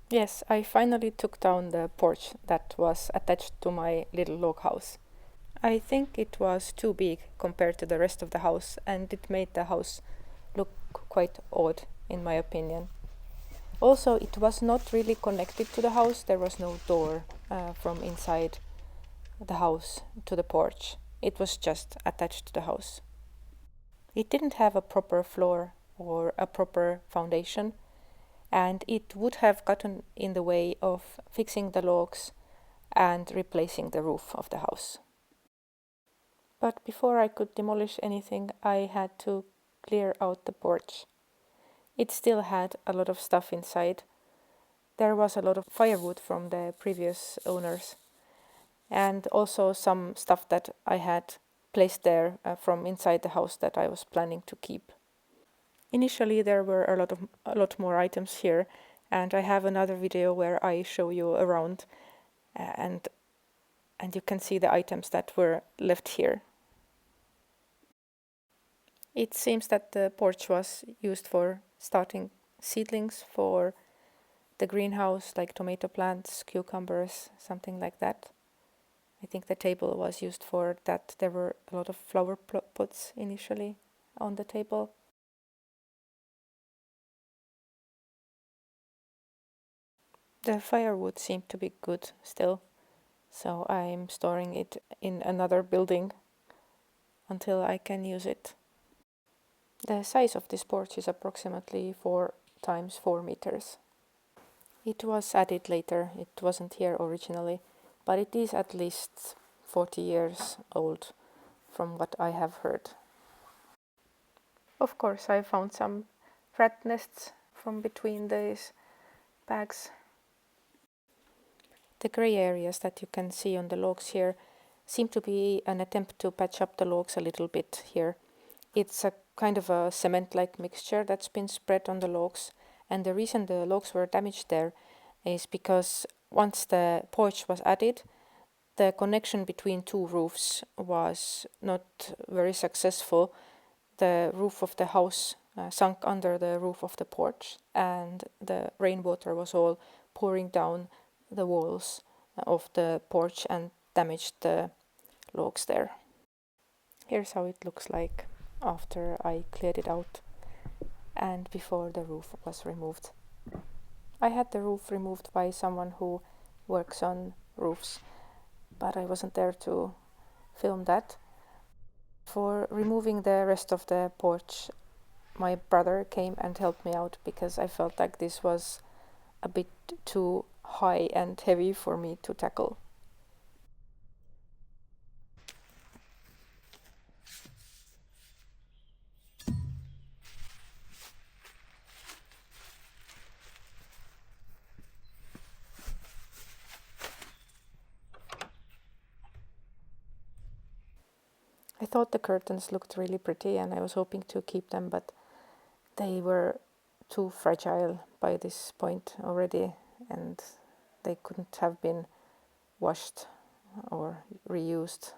Yes, I finally took down the porch that was attached to my little log house. I think it was too big compared to the rest of the house, and it made the house look quite odd, in my opinion. Also, it was not really connected to the house. There was no door from inside the house to the porch. It was just attached to the house. It didn't have a proper floor or a proper foundation, and it would have gotten in the way of fixing the logs and replacing the roof of the house. But before I could demolish anything, I had to clear out the porch. It still had a lot of stuff inside. There was a lot of firewood from the previous owners, and also some stuff that I had placed there from inside the house that I was planning to keep. Initially, there were a lot more items here, and I have another video where I show you around, and you can see the items that were left here. It seems that the porch was used for starting seedlings for the greenhouse, like tomato plants, cucumbers, something like that. I think the table was used for that. There were a lot of flower pots initially on the table. The firewood seemed to be good still, so I'm storing it in another building until I can use it. The size of this porch is approximately 4 times 4 meters. It was added later, it wasn't here originally, but it is at least 40 years old from what I have heard. Of course, I found some rat nests from between these bags. The grey areas that you can see on the logs here seem to be an attempt to patch up the logs a little bit here. It's a kind of a cement-like mixture that's been spread on the logs, and the reason the logs were damaged there is because once the porch was added, the connection between two roofs was not very successful. The roof of the house sunk under the roof of the porch, and the rainwater was all pouring down the walls of the porch and damaged the logs there. Here's how it looks like after I cleared it out and before the roof was removed. I had the roof removed by someone who works on roofs, but I wasn't there to film that. For removing the rest of the porch, my brother came and helped me out because I felt like this was a bit too high and heavy for me to tackle. I thought the curtains looked really pretty and I was hoping to keep them, but they were too fragile by this point already and they couldn't have been washed or reused.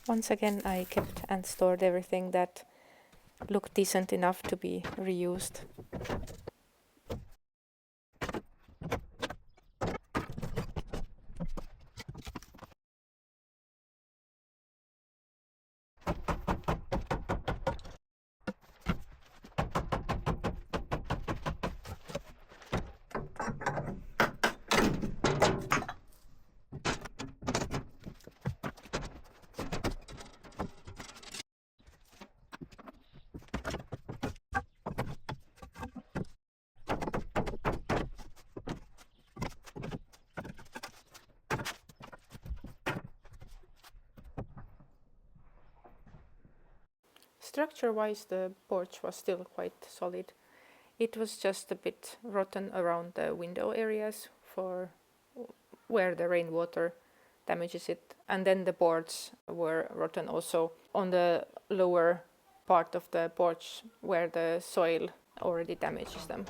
Once again, I kept and stored everything that looked decent enough to be reused. Structure-wise, the porch was still quite solid. It was just a bit rotten around the window areas for where the rainwater damages it. And then the boards were rotten also on the lower part of the porch where the soil already damages them.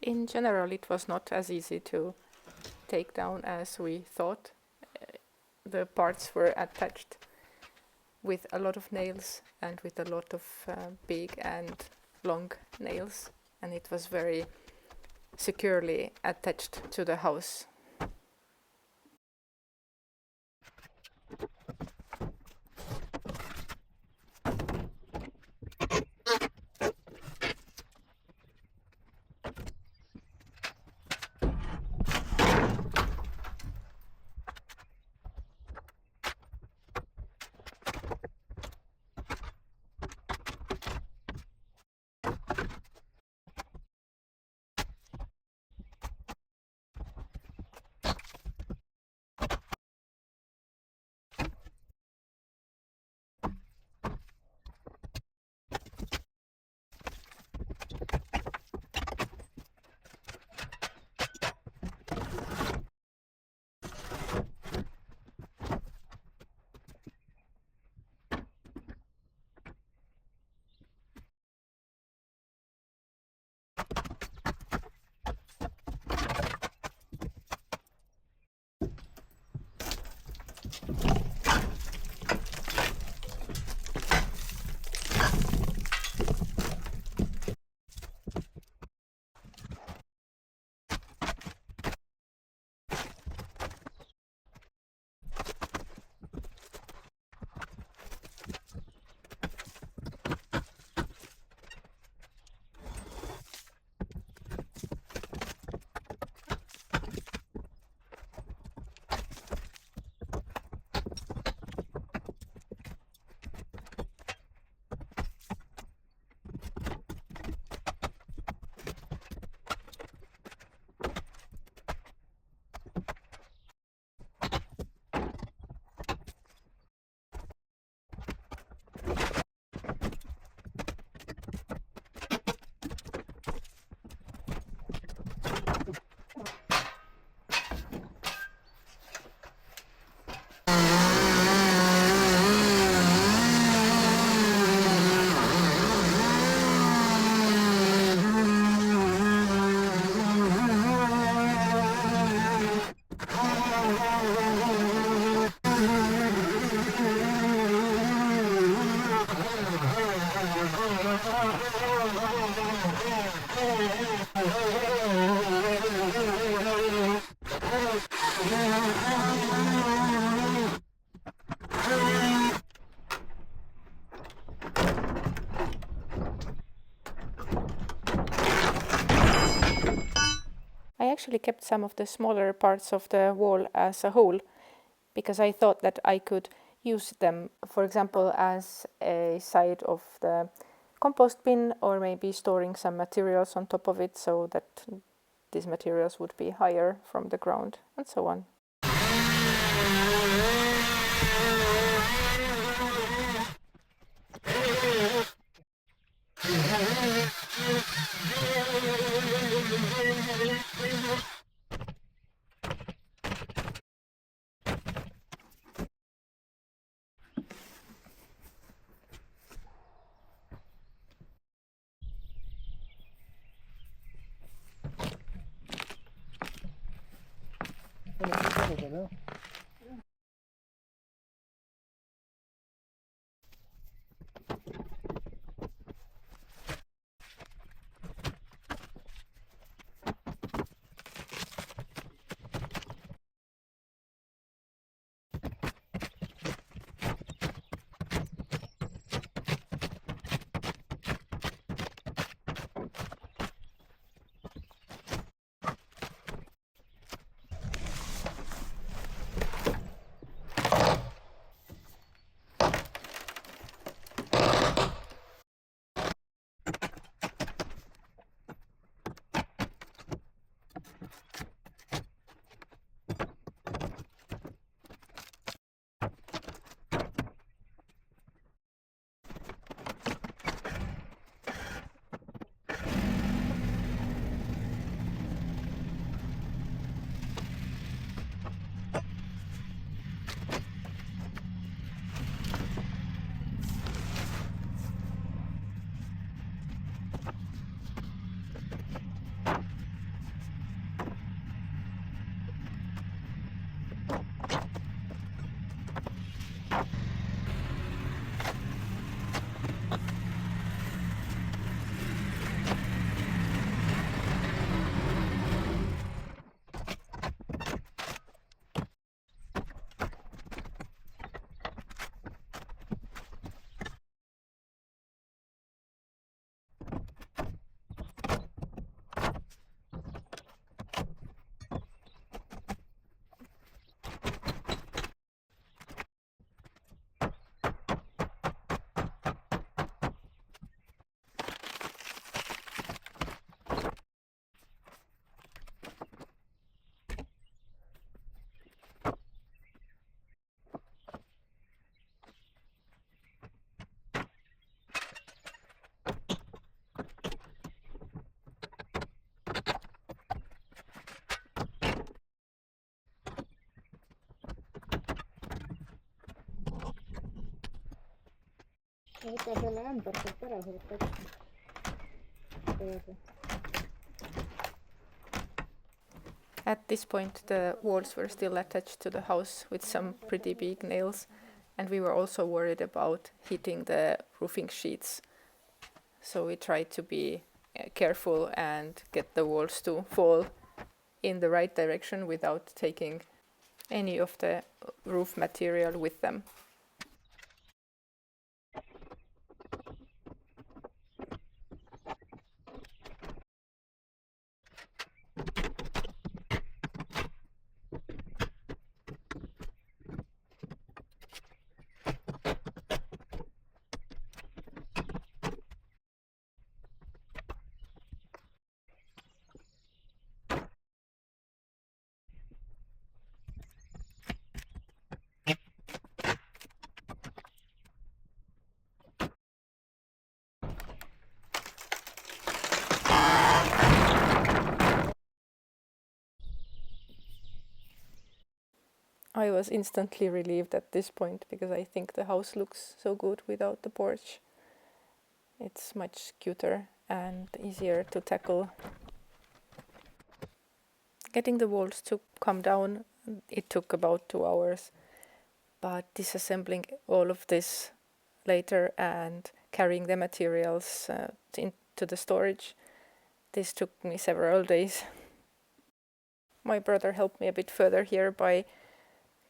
In general, it was not as easy to take down as we thought. The parts were attached with a lot of nails and with a lot of big and long nails, and it was very securely attached to the house. I actually kept some of the smaller parts of the wall as a whole because I thought that I could use them, for example, as a side of the compost bin, or maybe storing some materials on top of it so that these materials would be higher from the ground, and so on. võta selle ämber sealt ära, sa oled täpselt. At this point, the walls were still attached to the house with some pretty big nails, and we were also worried about hitting the roofing sheets. So we tried to be careful and get the walls to fall in the right direction without taking any of the roof material with them. I was instantly relieved at this point because I think the house looks so good without the porch. It's much cuter and easier to tackle. Getting the walls to come down, it took about 2 hours, but disassembling all of this later and carrying the materials into the storage, this took me several days. My brother helped me a bit further here by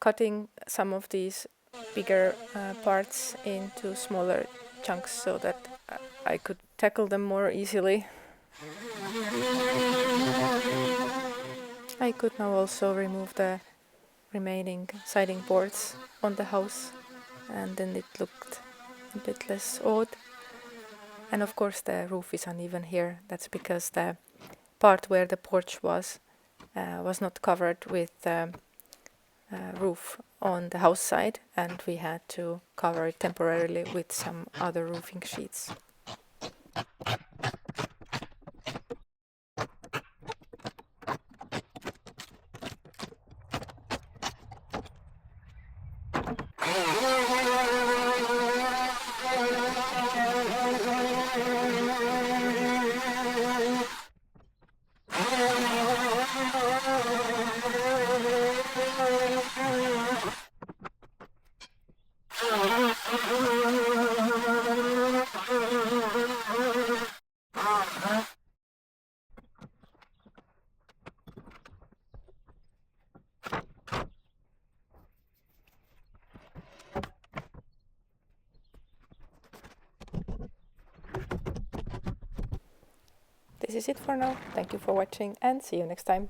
cutting some of these bigger parts into smaller chunks so that I could tackle them more easily. I could now also remove the remaining siding boards on the house, and then it looked a bit less odd. And of course the roof is uneven here. That's because the part where the porch was not covered with roof on the house side, and we had to cover it temporarily with some other roofing sheets. This is it for now. Thank you for watching and see you next time.